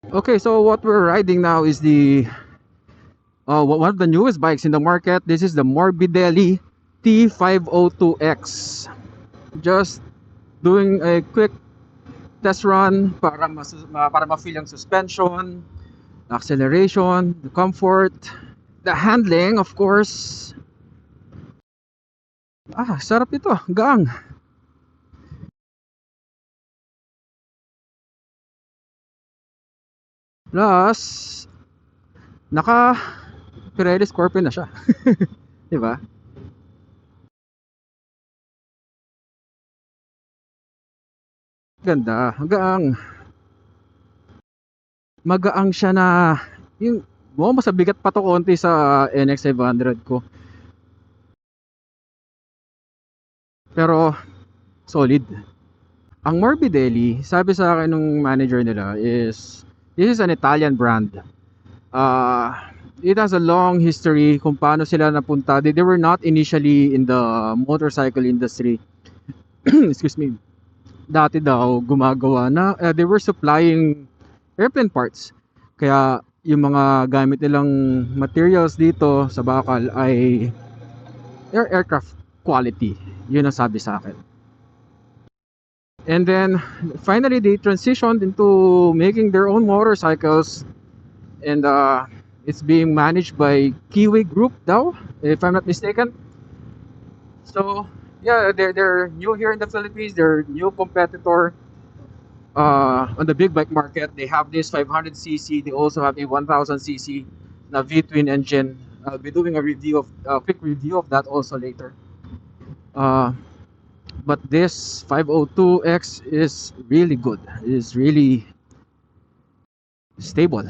Okay, so what we're riding now is the one of the newest bikes in the market. This is the Morbidelli T502X. Just doing a quick test run para ma-feel yung suspension, the acceleration, the comfort, the handling, of course. Sarap ito, gaang. Plus, naka Pirelli Scorpion na siya. 'Di ba? Ganda, gaang. Magaang siya na yung mas mabigat pa to konti sa NX500 ko. Pero solid. Ang Morbidelli, sabi sa akin nung manager nila is this is an Italian brand. Uh, it has a long history kung paano sila napunta. They were not initially in the motorcycle industry. Excuse me. Dati daw gumagawa na they were supplying airplane parts. Kaya yung mga gamit nilang materials dito sa Bakal ay aircraft quality. Yun ang sabi sa akin. And then finally they transitioned into making their own motorcycles, and it's being managed by Kiwi Group daw, if I'm not mistaken. So yeah, they're new here in the Philippines. They're new competitor on the big bike market. They have this 500cc. They also have a 1000cc na V-twin engine. I'll be doing a quick review of that also later. Uh, but this 502X is really good. It is really stable.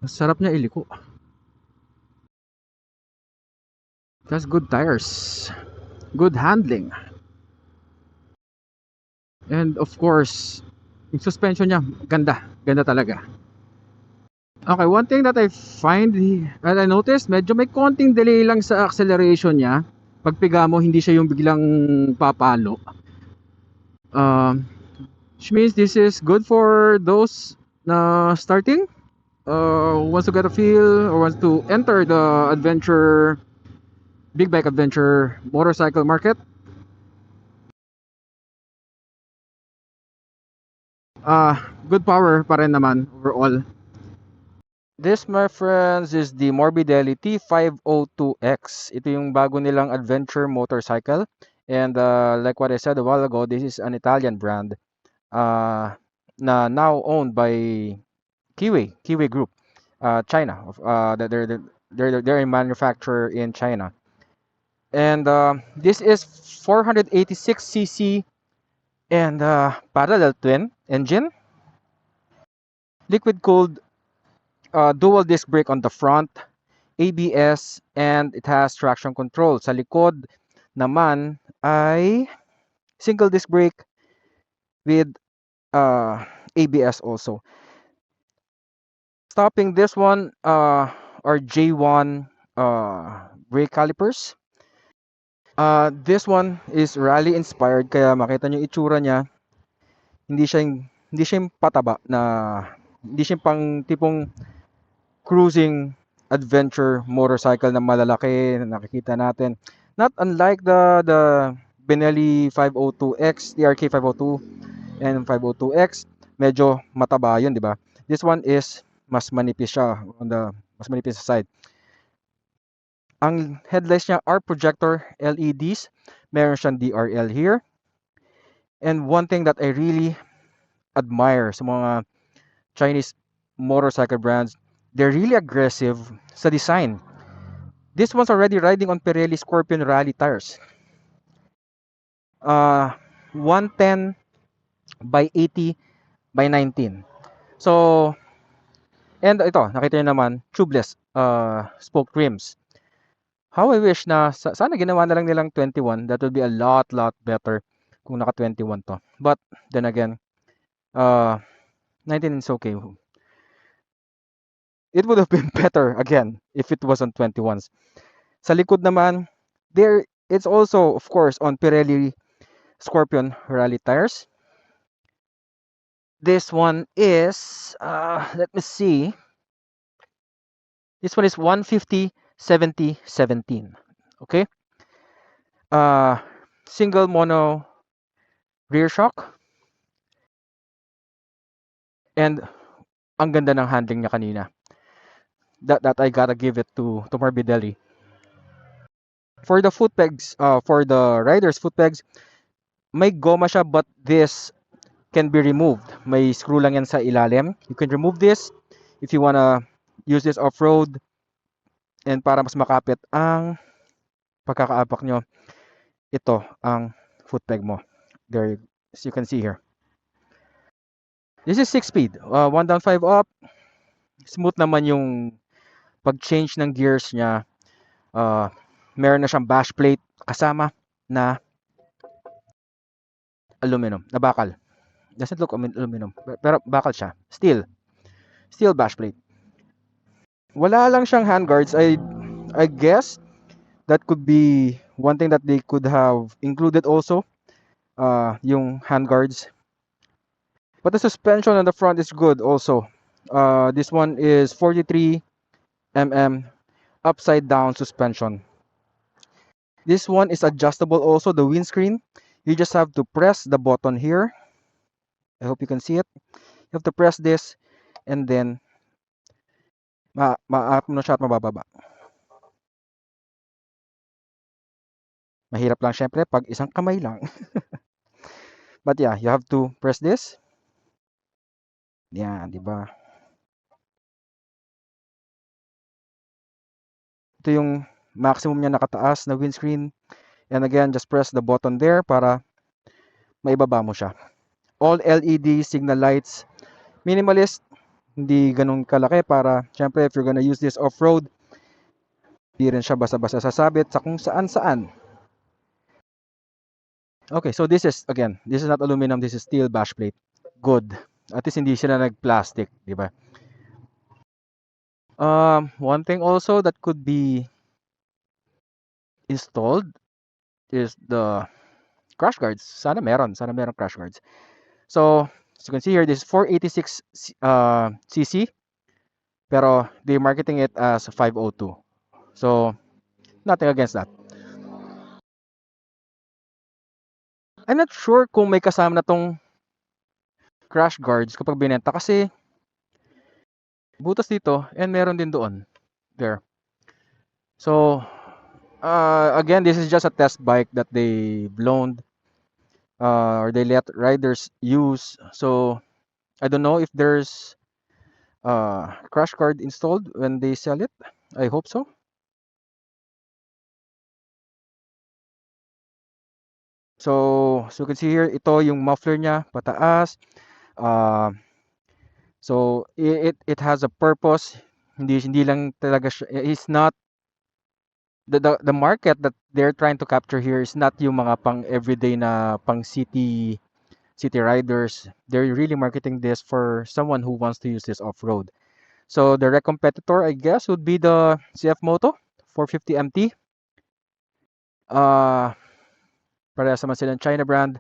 Sarap niya iliko. It has good tires, good handling, and of course, yung suspension niya, ganda. Ganda talaga. Okay, one thing that I noticed, medyo may konting delay lang sa acceleration niya. Pagpiga mo, hindi siya yung biglang papalo. Um, which means this is good for those na starting, wants to get a feel or wants to enter the big bike adventure motorcycle market. Good power pa rin naman overall. This, my friends, is the Morbidelli T502X. Ito yung bago nilang adventure motorcycle. And like what I said a while ago, this is an Italian brand uh, na now owned by Kiwi Group, China. They're a manufacturer in China. And this is 486cc and parallel twin engine, liquid cooled, dual disc brake on the front, ABS, and it has traction control. Sa likod naman ay single disc brake with ABS also. Stopping this one are J1 brake calipers. This one is rally inspired, kaya makita nyo itsura niya, hindi siya yung pataba na hindi siya pang tipong cruising adventure motorcycle na malalaki na nakikita natin. Not unlike the Benelli 502X, the RK 502 and 502X, medyo mataba 'yun, di ba? This one is mas manipis siya mas manipis sa side. Ang headlights niya are projector LEDs. Meron siyang DRL here. And one thing that I really admire sa mga Chinese motorcycle brands, they're really aggressive sa design. This one's already riding on Pirelli Scorpion Rally tires. 110 by 80 by 19. So, and ito, nakita nyo naman, tubeless spoke rims. How I wish na, sana ginawa na lang nilang 21. That would be a lot better kung naka 21 to. But, then again, 19 is okay. It would have been better, again, if it was on 21s. Sa likod naman, it's also, of course, on Pirelli Scorpion Rally tires. This one is, let me see. This one is 150 70 17. Okay. Uh, Single mono rear shock. And ang ganda ng handling niya kanina. That I gotta give it to Morbidelli. For the foot pegs, for the rider's foot pegs, may goma siya but this can be removed. May screw lang yan sa ilalim. You can remove this if you wanna use this off-road and para mas makapit ang pagkakaapak nyo. Ito ang foot peg mo. There, as you can see here. This is 6-speed. 1 down, 5 up. Smooth naman yung pag-change ng gears niya. Meron na siyang bash plate kasama na aluminum, na bakal. Doesn't look aluminum, pero bakal siya. Steel bash plate. Wala lang siyang handguards. I guess that could be one thing that they could have included also, yung handguards. But the suspension on the front is good also. This one is 43 mm upside down suspension. This one is adjustable also, the windscreen. You just have to press the button here. I hope you can see it. You have to press this and then ma-up mo siya at mabababa. Mahirap lang syempre pag isang kamay lang. But yeah, you have to press this. Yan, di ba? Ito yung maximum niya nakataas na windscreen. And again, just press the button there para maibaba mo siya. All LED signal lights. Minimalist. Hindi ganun kalaki para, syempre, if you're gonna use this off-road, hindi rin siya basa-basa sasabit sa kung saan-saan. Okay, so this is, again, this is not aluminum, this is steel bash plate. Good. At least hindi sila nag-plastic, di ba? One thing also that could be installed is the crash guards. Sana meron crash guards. So, as you can see here, this is 486 cc, pero they're marketing it as 502. So, nothing against that. I'm not sure kung may kasama na tong crash guards kapag binenta kasi butas dito and meron din doon. There. So, again, this is just a test bike that they loaned or they let riders use. So, I don't know if there's crash guard installed when they sell it. I hope so. So you can see here, ito yung muffler niya, pataas. So it has a purpose. Hindi lang talaga siya, it's not the market that they're trying to capture here is not yung mga pang everyday na pang city riders. They're really marketing this for someone who wants to use this off-road. So the direct competitor, I guess, would be the CF Moto 450 MT. Parehas naman silang China brand.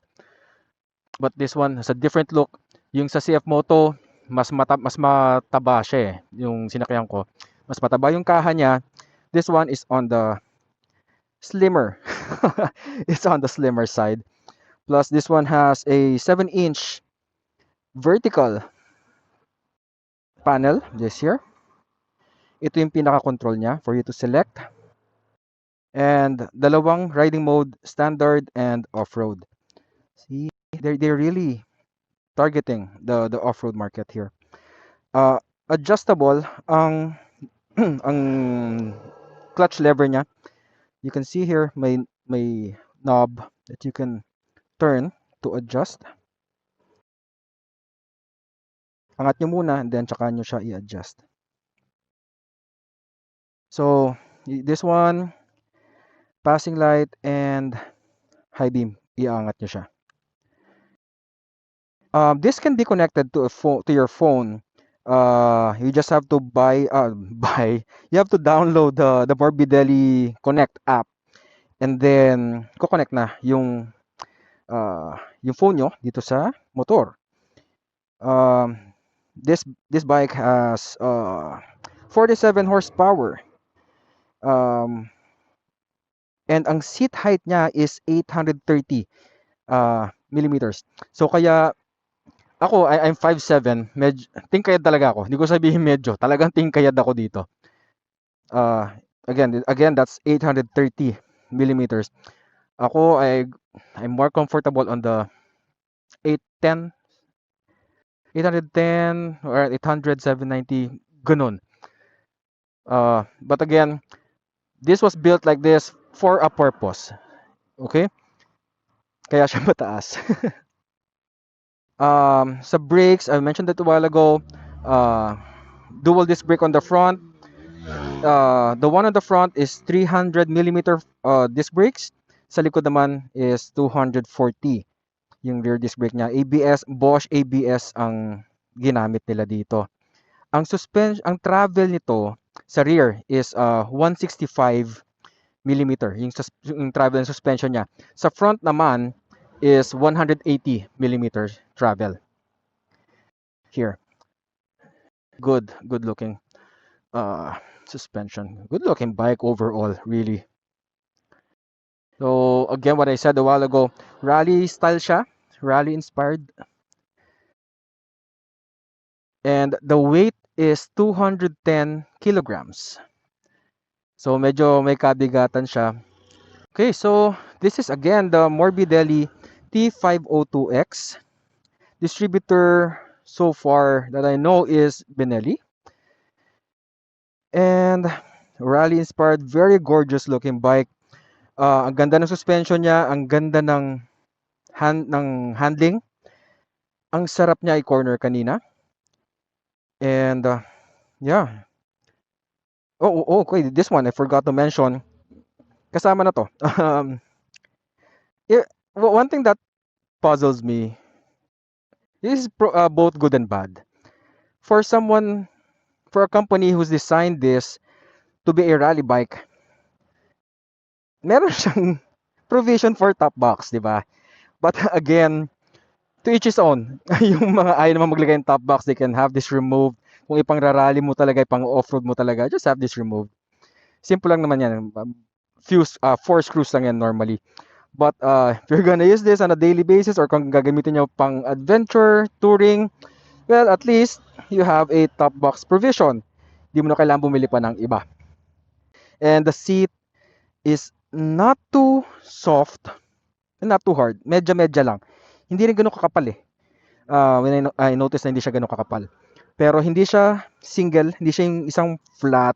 But this one has a different look. Yung sa CF Moto, mas mataba siya eh. Yung sinakyan ko. Mas mataba yung kaha niya. This one is on the slimmer. It's on the slimmer side. Plus this one has a 7-inch vertical panel this here. Ito yung pinaka-control niya for you to select. And dalawang riding mode, standard and off-road. See, they're really targeting the off-road market here. Adjustable ang ang clutch lever niya. You can see here may knob that you can turn to adjust. Angat nyo muna and then tsaka nyo siya i-adjust. So this one, passing light and high beam, iangat nyo siya. This can be connected to your phone. You just have to you have to download the Morbidelli Connect app and then ko-connect na yung phone nyo dito sa motor. Um, this bike has 47 horsepower. Um, and ang seat height niya is 830 millimeters. So kaya ako, I'm 5'7", medyo tingkayad talaga ako. Hindi ko sabihin medyo, talagang tingkayad ako dito. Uh, again, that's 830 millimeters. Ako, I'm more comfortable on the 810, 810 or 800, 790, ganun. But again, this was built like this for a purpose. Okay? Kaya siya mataas. Sa brakes, I mentioned that a while ago, uh, dual disc brake on the front. The one on the front is 300 millimeter disc brakes. Sa likod naman is 240 yung rear disc brake niya. ABS, Bosch ABS ang ginamit nila dito. Ang travel nito sa rear is 165 millimeter yung travel and suspension niya. Sa front naman is 180 millimeter travel. Here. Good looking suspension. Good looking bike overall, really. So again, what I said a while ago, rally style siya, rally inspired. And the weight is 210 kilograms. So medyo may kabigatan siya. Okay, so this is again the Morbidelli T502X. Distributor so far that I know is Benelli. And rally inspired, very gorgeous looking bike. Ang ganda ng suspension niya, ang ganda ng handling. Ang sarap niya i-corner kanina. And yeah. Okay, this one I forgot to mention. Kasama na to. One thing that puzzles me is both good and bad. For a company who's designed this to be a rally bike, meron siyang provision for top box, di ba? But again, to each his own. Yung mga ayaw naman maglagay ng top box, they can have this removed. Kung ipang rally mo talaga, ipang off-road mo talaga, just have this removed. Simple lang naman yan. Four screws lang yan normally. But if you're gonna use this on a daily basis or kung gagamitin nyo pang adventure, touring, well, at least you have a top box provision. Hindi mo na kailangan bumili pa ng iba. And the seat is not too soft and not too hard. Medya-medya lang. Hindi rin ganun kakapal eh. When I noticed na hindi siya ganun kakapal. Pero hindi siya single, hindi siya yung isang flat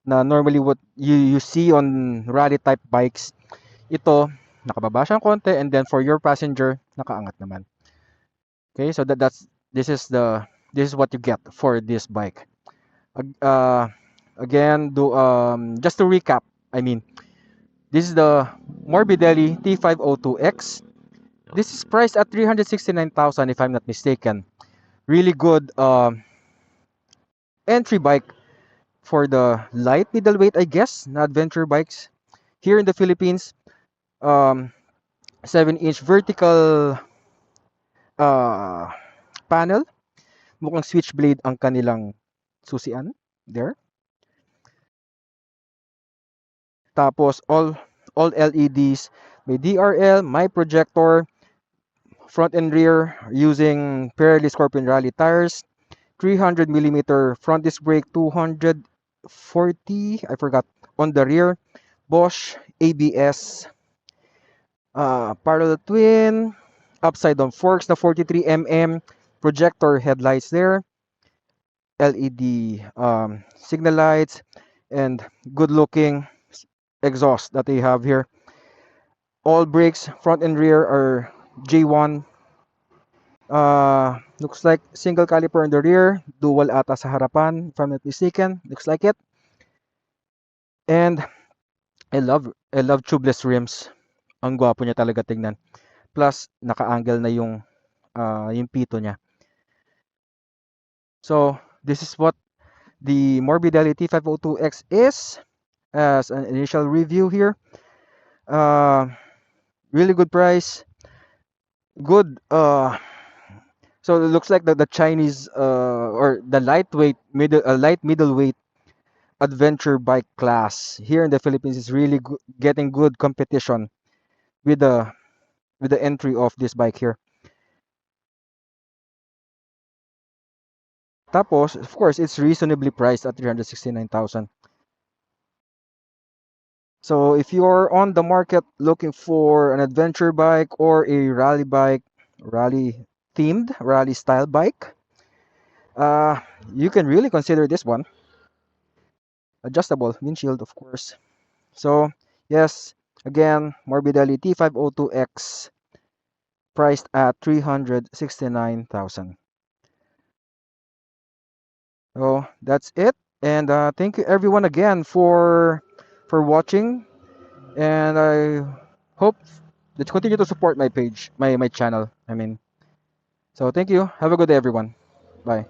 na normally what you see on rally type bikes. Ito, nakababa siyang konti, and then for your passenger, nakaangat naman. Okay, so this is what you get for this bike. Again, just to recap, I mean, this is the Morbidelli T502X. This is priced at 369,000 if I'm not mistaken. Really good entry bike for the light middleweight, I guess, na adventure bikes here in the Philippines. 7-inch vertical panel. Mukhang switchblade ang kanilang susian there. Tapos all LEDs, may DRL, may projector, front and rear using Pirelli Scorpion Rally tires, 300 millimeter front disc brake, 240, I forgot, on the rear, Bosch ABS, parallel twin, upside down forks na 43mm, projector headlights there, LED signal lights, and good looking exhaust that they have here. All brakes, front and rear, are J1. Looks like single caliper in the rear, dual ata sa harapan, if I'm not mistaken. Looks like it. And I love tubeless rims. Ang gwapo niya talaga tingnan. Plus naka-angle na yung pito niya. So this is what the Morbidelli T502X is as an initial review here. Really good price, good So it looks like the Chinese or the light middleweight adventure bike class here in the Philippines is really getting good competition with the entry of this bike here. Tapos, of course, it's reasonably priced at 369,000. So if you're on the market looking for an adventure bike or a rally bike, rally themed, rally style bike, uh, you can really consider this one. Adjustable windshield, of course. So yes, again, Morbidelli T502X priced at 369,000. So that's it. And thank you everyone again for watching. And I hope that you continue to support my page, my channel. I mean, so thank you. Have a good day, everyone. Bye.